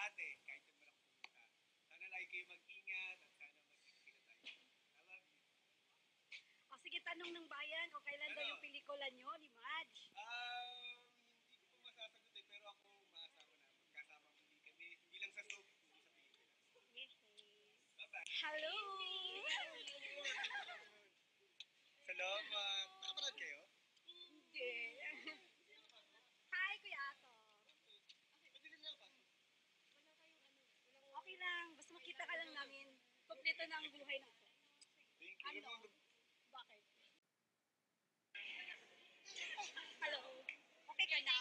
ate, kahit yung malaki pumunta. Sana lagi kayo mag-ingat at sana magkikita tayo. I love you. O sige, tanong ng bayan kung kailan daw Ano? yung pelikula nyo ni Madge. Hindi ko pa masasagot eh, pero ako maasama na. Magkasama muli kami, hindi lang sa soap, hindi sa pelikula. Yes. Bye-bye. Hello! Salamat. Nakapanood kayo? Hindi. Hi, Kuya Ato. Madilim lang pa. Okay lang, basta makita ka lang namin. Kompleto na ang buhay natin. Thank you. Ano? Bakit? Hello? Okay ka na?